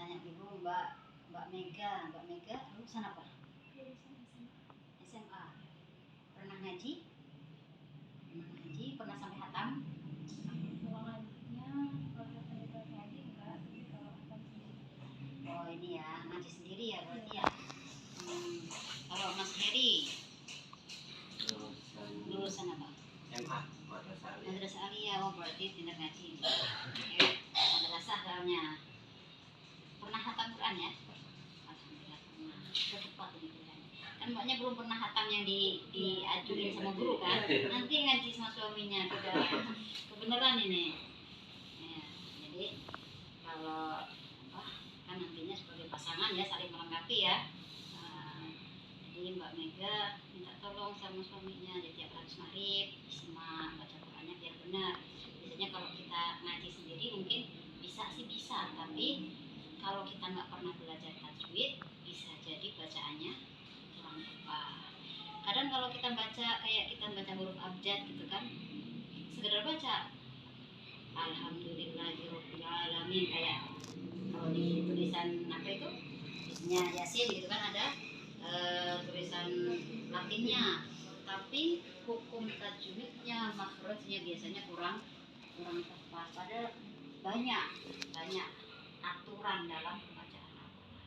tanya dulu Mbak Mega lulusan apa? SMA. Pernah ngaji? Pernah sampai hatam? Kalau ngajinya, kalau sampai ngaji enggak, kalau hatam sendiri. Oh ini ya, ngaji sendiri ya berarti ya. Kalau Mas Heri lulusan apa? MA, Madrasah Aliyah. Oh berarti pintar ngaji. Madrasah soalnya. Pernah hatam Quran ya? Alhamdulillah pernah. Udah tepat ini Quran. Kan mbaknya belum pernah hatam yang diajuin sama guru kan? Nanti ngaji sama suaminya udah kebenaran ini. Ya, jadi kalau kan nantinya sebagai pasangan ya saling melengkapi ya. Jadi Mbak Mega minta tolong sama suaminya jadi tiap habis maghrib semak baca Qurannya biar benar. Biasanya kalau kita ngaji sendiri mungkin bisa, tapi kalau kita nggak pernah belajar tajwid bisa jadi bacaannya kurang tepat. Kadang kalau kita baca kayak kita baca huruf abjad gitu kan, sekedar baca Alhamdulillahirabbil alamin kayak kalau di tulisan apa itu isinya Yasin gitu kan ada tulisan Latinnya, tapi hukum tajwidnya makhrajnya biasanya kurang tepat. Padahal banyak aturan dalam pembacaan Al-Quran.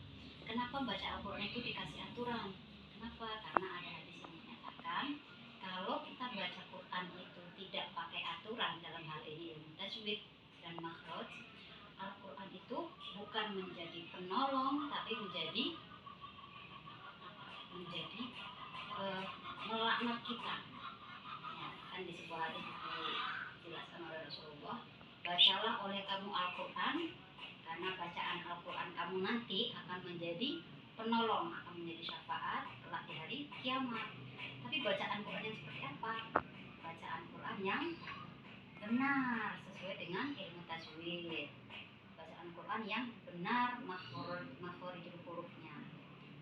Kenapa baca Al-Quran itu dikasih aturan? Kenapa? Karena ada hadis yang menyatakan kalau kita baca Quran itu tidak pakai aturan dalam hal ini ilmu tajwid dan makhraj, Al-Quran itu bukan menjadi penolong tapi menjadi melaknat kita. Ya, kan di sebuah hadis dijelaskan oleh Rasulullah, bacalah oleh kamu Al-Quran karena bacaan Al-Quran kamu nanti akan menjadi penolong, akan menjadi syafaat kelak di hari kiamat. Tapi bacaan Quran yang seperti apa? Bacaan Quran yang benar sesuai dengan ilmu tajwid. Bacaan Quran yang benar makhorijul hurufnya.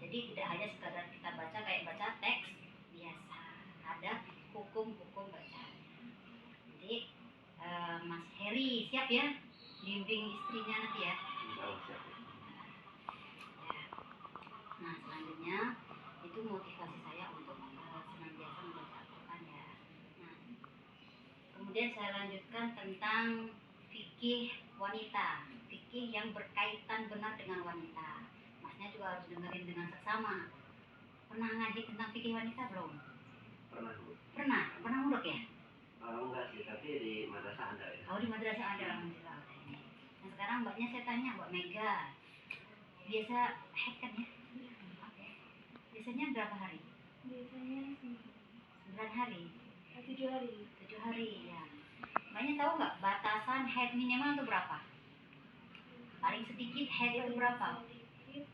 Jadi tidak hanya sekadar kita baca kayak baca teks biasa, ada hukum-hukum bacaan. Jadi Mas Heri siap ya bimbing istrinya nanti ya. Nah selanjutnya itu motivasi saya untuk senantiasa membaca Al-Quran ya. Nah kemudian saya lanjutkan tentang fikih wanita, fikih yang berkaitan benar dengan wanita. Masnya juga harus dengerin dengan seksama. Pernah ngaji tentang fikih wanita belum? Pernah mudok ya? Enggak sih, tapi di madrasah ada ya. Oh di madrasah ada, alhamdulillah. Nah sekarang mbaknya saya tanya, Mbak Mega, biasa haid kan ya? Biasanya berapa hari? Biasanya 9 hari? 7 hari. 7 hari ya. Mbaknya tahu nggak batasan haid minimal itu berapa? Paling sedikit haid itu berapa? Sedikit,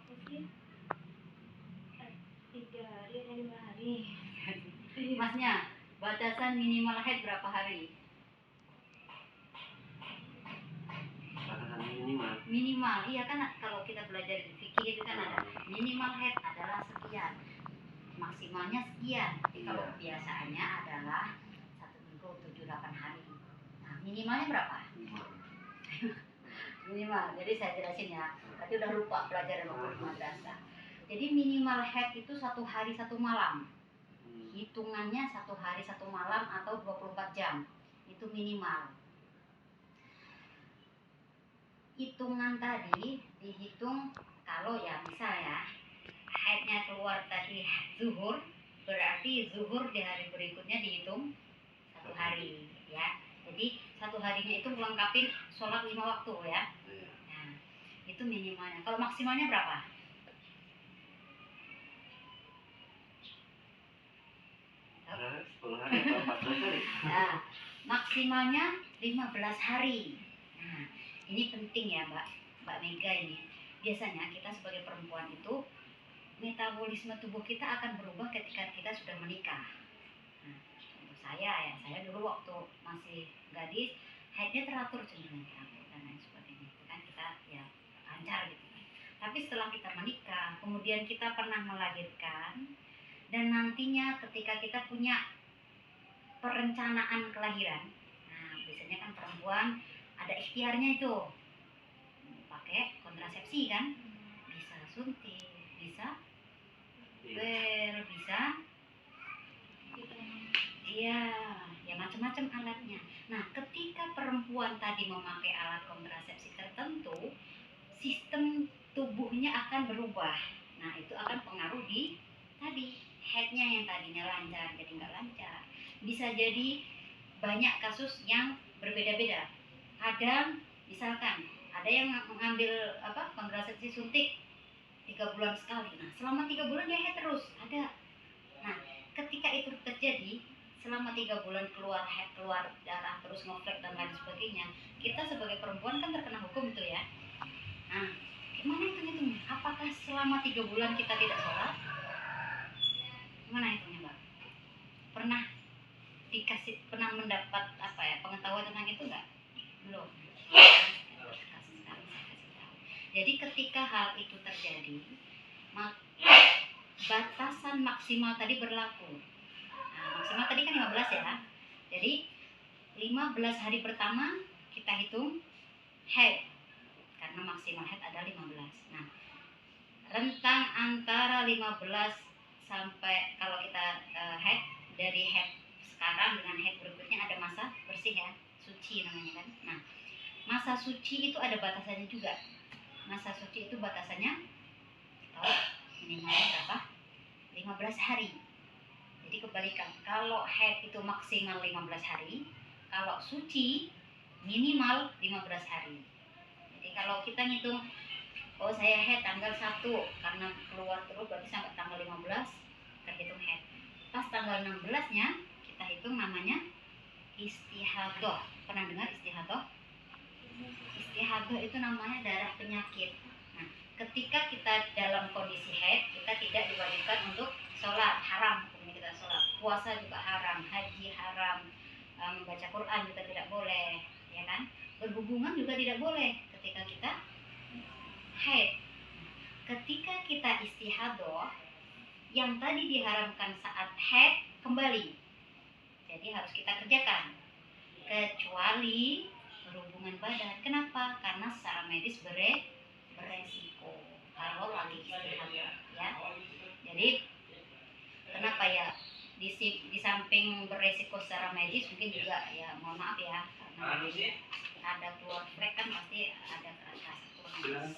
apa sih? 3 hari atau 5 hari. Masnya, batasan minimal haid berapa hari? Batasan minimal. Minimal, iya kan kalau kita belajar di fikih itu kan ada minimal haid adalah sekian, maksimalnya sekian. Jadi kalau biasanya adalah 1 minggu 7-8 hari. Nah minimalnya berapa? Minimal, jadi saya jelasin ya. Tadi udah lupa pelajaran waktu di madrasah. Jadi minimal haid itu 1 hari 1 malam. Hitungannya 1 hari 1 malam atau 24 jam. Itu minimal. Hitungan tadi dihitung kalau ya misal ya haidnya keluar tadi zuhur, berarti zuhur di hari berikutnya dihitung 1 hari ya. Jadi 1 harinya itu melengkapi sholat 5 waktu ya. Nah, itu minimalnya. Kalau maksimalnya berapa? Ada 10 hari atau 14 hari? Nah, maksimalnya 15 hari. Nah, ini penting ya Mbak Mega ini. Biasanya kita sebagai perempuan itu metabolisme tubuh kita akan berubah ketika kita sudah menikah. Nah, untuk saya dulu waktu masih gadis haidnya teratur cenderung teratur dan lain sebagainya. Itu kan kita ya lancar gitu kan. Tapi setelah kita menikah, kemudian kita pernah melahirkan dan nantinya ketika kita punya perencanaan kelahiran, nah biasanya kan perempuan ada ikhtiarnya itu pakai kontrasepsi kan, bisa suntik, bisa bisa iya ya macam-macam alatnya. Nah ketika perempuan tadi memakai alat kontrasepsi tertentu, sistem tubuhnya akan berubah. Nah itu akan pengaruh di tadi headnya yang tadinya lancar jadi nggak lancar. Bisa jadi banyak kasus yang berbeda-beda. Kadang misalkan ada yang mengambil kontrasepsi suntik 3 bulan sekali. Nah selama 3 bulan dia head terus ada. Nah ketika itu terjadi selama 3 bulan keluar head, keluar darah terus ngeflek dan lain sebagainya, kita sebagai perempuan kan terkena hukum itu ya. Nah gimana hitungnya? Apakah selama 3 bulan kita tidak sholat? Gimana hitungnya Mbak? Pernah mendapat pengetahuan tentang itu nggak? Belum. Jadi ketika hal itu terjadi, batasan maksimal tadi berlaku. Nah, maksimal tadi kan 15 ya. Jadi 15 hari pertama kita hitung head karena maksimal head ada 15. Nah, rentang antara 15 sampai kalau kita head, dari head sekarang dengan head berikutnya ada masa bersih ya, suci namanya kan. Nah masa suci itu ada batasannya juga. Masa suci itu batasannya tahu minimal berapa? 15 hari. Jadi kebalikan, kalau head itu maksimal 15 hari, kalau suci minimal 15 hari. Jadi kalau kita ngitung, oh saya head tanggal 1 karena keluar terus berarti sampai tanggal 15 terhitung head. Pas tanggal 16 nya kita hitung namanya istihadah. Pernah dengar istihadah? Istihadah itu namanya darah penyakit. Nah ketika kita dalam kondisi head, kita tidak diwajibkan untuk sholat, haram hukumnya kita sholat. Puasa juga haram, haji haram, membaca Quran juga tidak boleh, ya kan? Berhubungan juga tidak boleh ketika kita haid. Ketika kita istihadah, yang tadi diharamkan saat haid kembali. Jadi harus kita kerjakan. Kecuali berhubungan badan. Kenapa? Karena secara medis beresiko kalau lagi istihadah, ya. Jadi kenapa ya di samping beresiko secara medis mungkin juga ya mohon maaf ya karena ada keluar flek kan pasti ada rasa kurang.